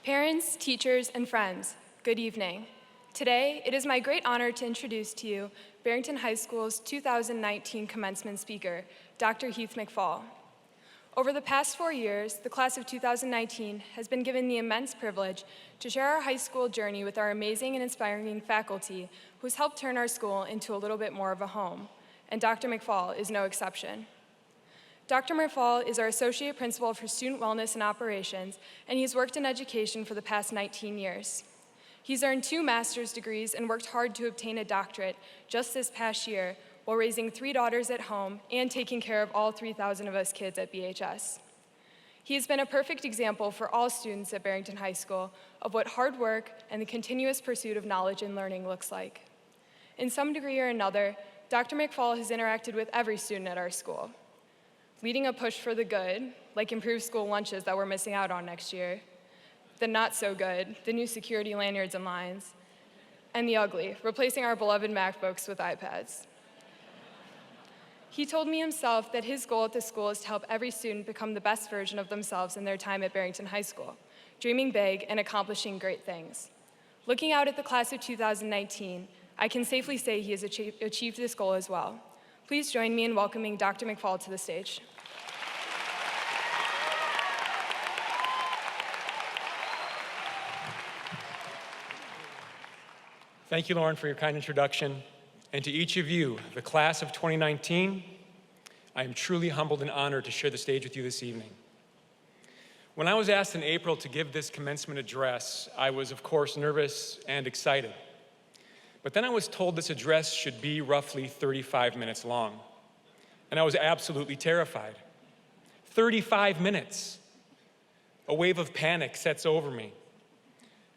Parents, teachers, and friends, good evening. Today, it is my great honor to introduce to you Barrington High School's 2019 commencement speaker, Dr. Heath McFaul. Over the past 4 years, the class of 2019 has been given the immense privilege to share our high school journey with our amazing and inspiring faculty who's helped turn our school into a little bit more of a home, and Dr. McFaul is no exception. Dr. McFaul is our Associate Principal for Student Wellness and Operations, and he's worked in education for the past 19 years. He's earned 2 master's degrees and worked hard to obtain a doctorate just this past year while raising 3 daughters at home and taking care of all 3,000 of us kids at BHS. He has been a perfect example for all students at Barrington High School of what hard work and the continuous pursuit of knowledge and learning looks like. In some degree or another, Dr. McFaul has interacted with every student at our school, leading a push for the good, like improved school lunches that we're missing out on next year, the not so good, the new security lanyards and lines, and the ugly, replacing our beloved MacBooks with iPads. He told me himself that his goal at the school is to help every student become the best version of themselves in their time at Barrington High School, dreaming big and accomplishing great things. Looking out at the class of 2019, I can safely say he has achieved this goal as well. Please join me in welcoming Dr. McFaul to the stage. Thank you, Lauren, for your kind introduction. And to each of you, the class of 2019, I am truly humbled and honored to share the stage with you this evening. When I was asked in April to give this commencement address, I was, of course, nervous and excited. But then I was told this address should be roughly 35 minutes long, and I was absolutely terrified. 35 minutes. A wave of panic sets over me.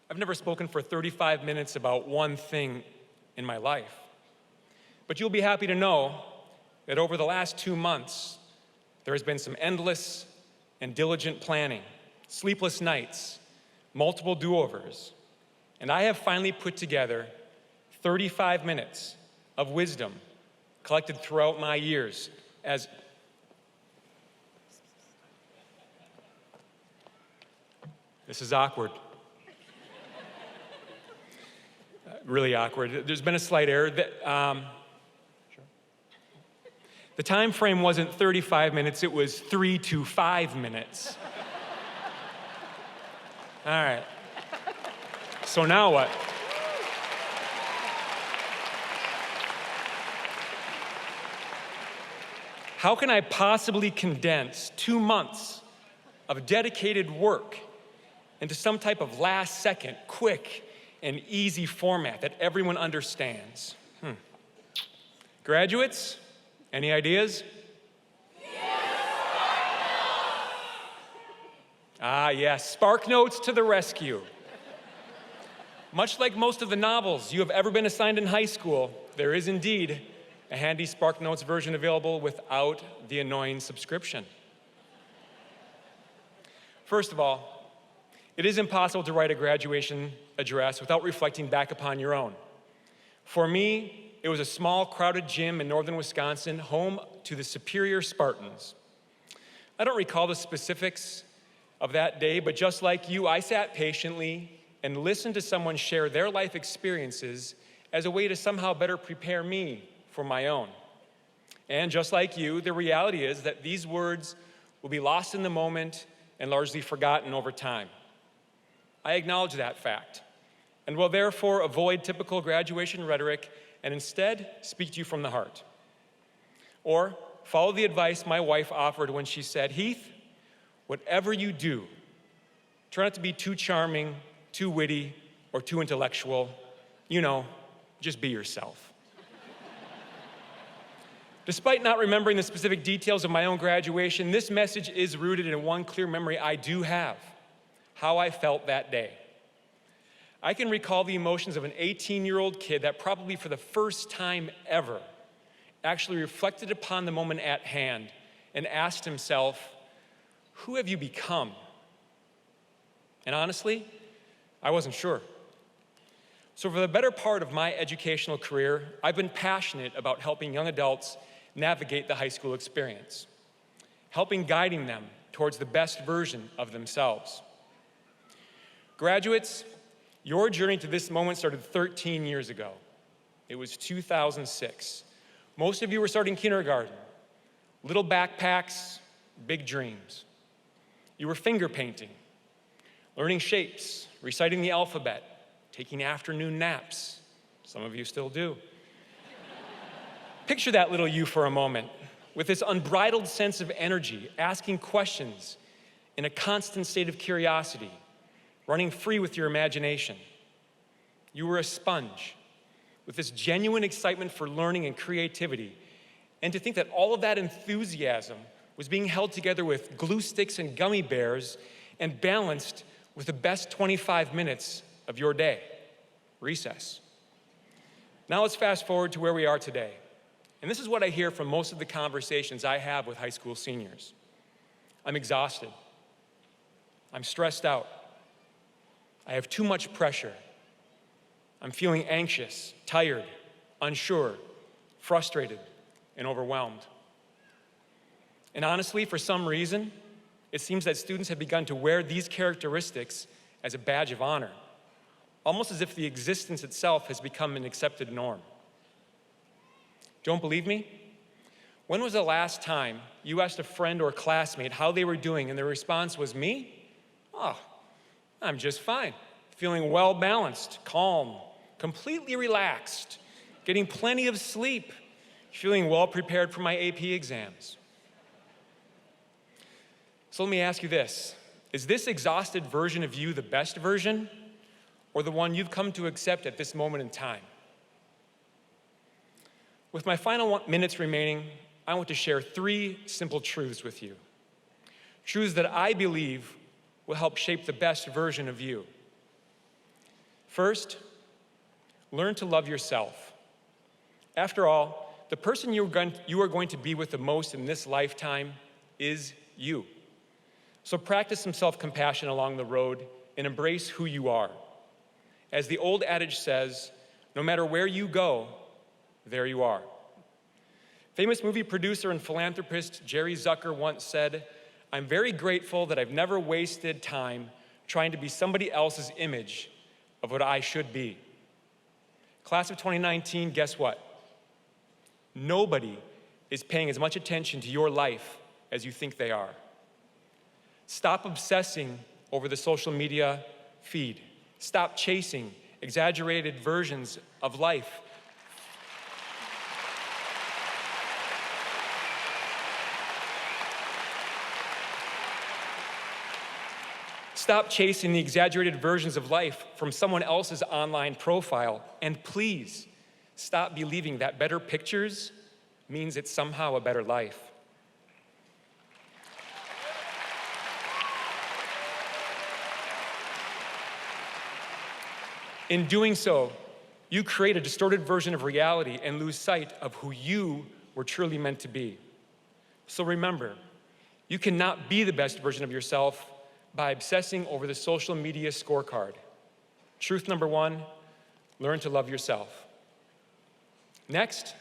I've never spoken for 35 minutes about one thing in my life. But you'll be happy to know that over the last 2 months, there has been some endless and diligent planning, sleepless nights, multiple do-overs, and I have finally put together 35 minutes of wisdom collected throughout my years as This is awkward. Really awkward. There's been a slight error. The time frame wasn't 35 minutes, it was 3 to 5 minutes. All right. So now what? How can I possibly condense 2 months of dedicated work into some type of last-second, quick, and easy format that everyone understands? Graduates, any ideas? Yes, Spark Notes to the rescue. Much like most of the novels you have ever been assigned in high school, there is indeed a handy Spark Notes version available without the annoying subscription. First of all, it is impossible to write a graduation address without reflecting back upon your own. For me, it was a small, crowded gym in northern Wisconsin, home to the Superior Spartans. I don't recall the specifics of that day, but just like you, I sat patiently and listened to someone share their life experiences as a way to somehow better prepare me for my own. And just like you, the reality is that these words will be lost in the moment and largely forgotten over time. I acknowledge that fact and will therefore avoid typical graduation rhetoric and instead speak to you from the heart. Or follow the advice my wife offered when she said, "Heath, whatever you do, try not to be too charming, too witty, or too intellectual. You know, just be yourself." Despite not remembering the specific details of my own graduation, this message is rooted in one clear memory I do have: how I felt that day. I can recall the emotions of an 18-year-old kid that probably for the first time ever actually reflected upon the moment at hand and asked himself, "Who have you become?" And honestly, I wasn't sure. So for the better part of my educational career, I've been passionate about helping young adults navigate the high school experience, guiding them towards the best version of themselves. Graduates, your journey to this moment started 13 years ago. It was 2006. Most of you were starting kindergarten. Little backpacks, big dreams. You were finger painting, learning shapes, reciting the alphabet, taking afternoon naps. Some of you still do. Picture that little you for a moment, with this unbridled sense of energy, asking questions in a constant state of curiosity, running free with your imagination. You were a sponge with this genuine excitement for learning and creativity, and to think that all of that enthusiasm was being held together with glue sticks and gummy bears and balanced with the best 25 minutes of your day, recess. Now let's fast forward to where we are today. And this is what I hear from most of the conversations I have with high school seniors. I'm exhausted. I'm stressed out. I have too much pressure. I'm feeling anxious, tired, unsure, frustrated, and overwhelmed. And honestly, for some reason, it seems that students have begun to wear these characteristics as a badge of honor, almost as if the existence itself has become an accepted norm. Don't believe me? When was the last time you asked a friend or classmate how they were doing and their response was, me? Oh, I'm just fine. Feeling well-balanced, calm, completely relaxed, getting plenty of sleep, feeling well-prepared for my AP exams. So let me ask you this. Is this exhausted version of you the best version, or the one you've come to accept at this moment in time? With my final minutes remaining, I want to share 3 simple truths with you. Truths that I believe will help shape the best version of you. First, learn to love yourself. After all, the person you are going to be with the most in this lifetime is you. So practice some self-compassion along the road and embrace who you are. As the old adage says, no matter where you go, there you are. Famous movie producer and philanthropist Jerry Zucker once said, I'm very grateful that I've never wasted time trying to be somebody else's image of what I should be. Class of 2019, guess what? Nobody is paying as much attention to your life as you think they are. Stop obsessing over the social media feed. Stop chasing exaggerated versions of life. Stop chasing the exaggerated versions of life from someone else's online profile. And please, stop believing that better pictures means it's somehow a better life. In doing so, you create a distorted version of reality and lose sight of who you were truly meant to be. So remember, you cannot be the best version of yourself by obsessing over the social media scorecard. Truth number 1, learn to love yourself. Next,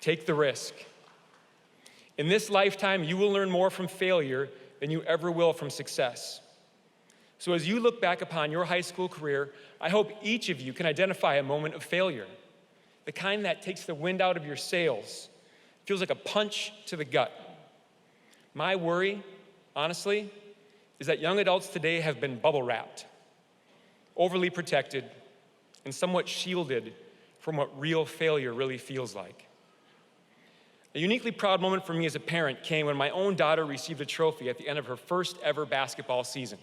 take the risk. In this lifetime, you will learn more from failure than you ever will from success. So as you look back upon your high school career, I hope each of you can identify a moment of failure, the kind that takes the wind out of your sails, feels like a punch to the gut. My worry, honestly, is that young adults today have been bubble wrapped, overly protected, and somewhat shielded from what real failure really feels like. A uniquely proud moment for me as a parent came when my own daughter received a trophy at the end of her first ever basketball season.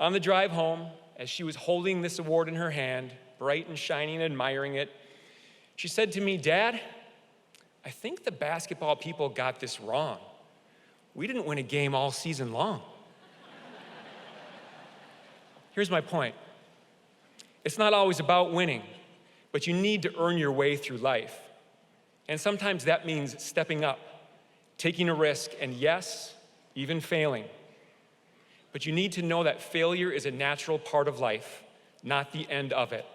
On the drive home, as she was holding this award in her hand, bright and shiny and admiring it, she said to me, Dad, I think the basketball people got this wrong. We didn't win a game all season long. Here's my point. It's not always about winning, but you need to earn your way through life. And sometimes that means stepping up, taking a risk, and yes, even failing. But you need to know that failure is a natural part of life, not the end of it.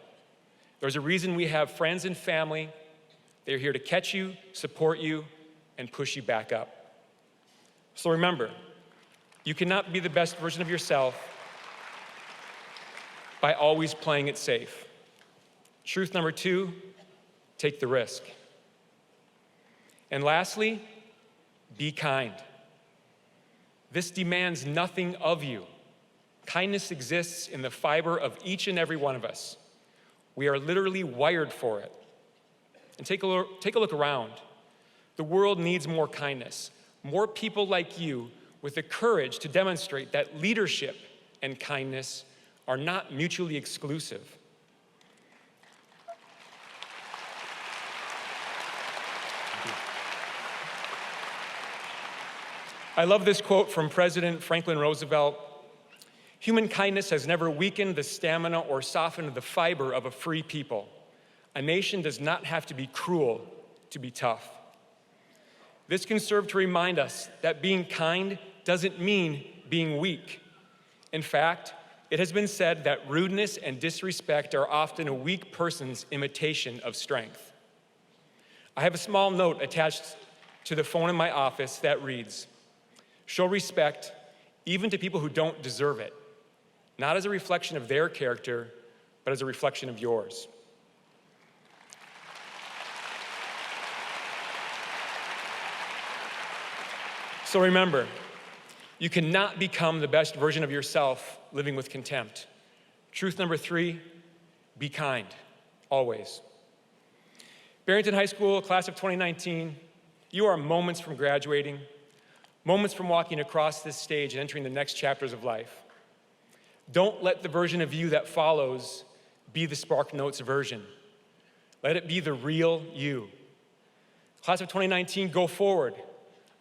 There's a reason we have friends and family. They're here to catch you, support you, and push you back up. So remember, you cannot be the best version of yourself by always playing it safe. Truth number 2, take the risk. And lastly, be kind. This demands nothing of you. Kindness exists in the fiber of each and every one of us. We are literally wired for it. And take a look around. The world needs more kindness, more people like you with the courage to demonstrate that leadership and kindness are not mutually exclusive. I love this quote from President Franklin Roosevelt. Human kindness has never weakened the stamina or softened the fiber of a free people. A nation does not have to be cruel to be tough. This can serve to remind us that being kind doesn't mean being weak. In fact, it has been said that rudeness and disrespect are often a weak person's imitation of strength. I have a small note attached to the phone in my office that reads, "Show respect even to people who don't deserve it, not as a reflection of their character, but as a reflection of yours." So remember, you cannot become the best version of yourself living with contempt. Truth number 3, be kind, always. Barrington High School, class of 2019, you are moments from graduating, moments from walking across this stage and entering the next chapters of life. Don't let the version of you that follows be the Spark Notes version. Let it be the real you. Class of 2019, go forward.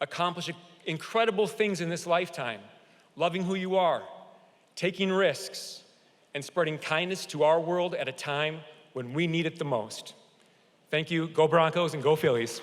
Accomplish incredible things in this lifetime, loving who you are, taking risks, and spreading kindness to our world at a time when we need it the most. Thank you. Go Broncos and go Phillies.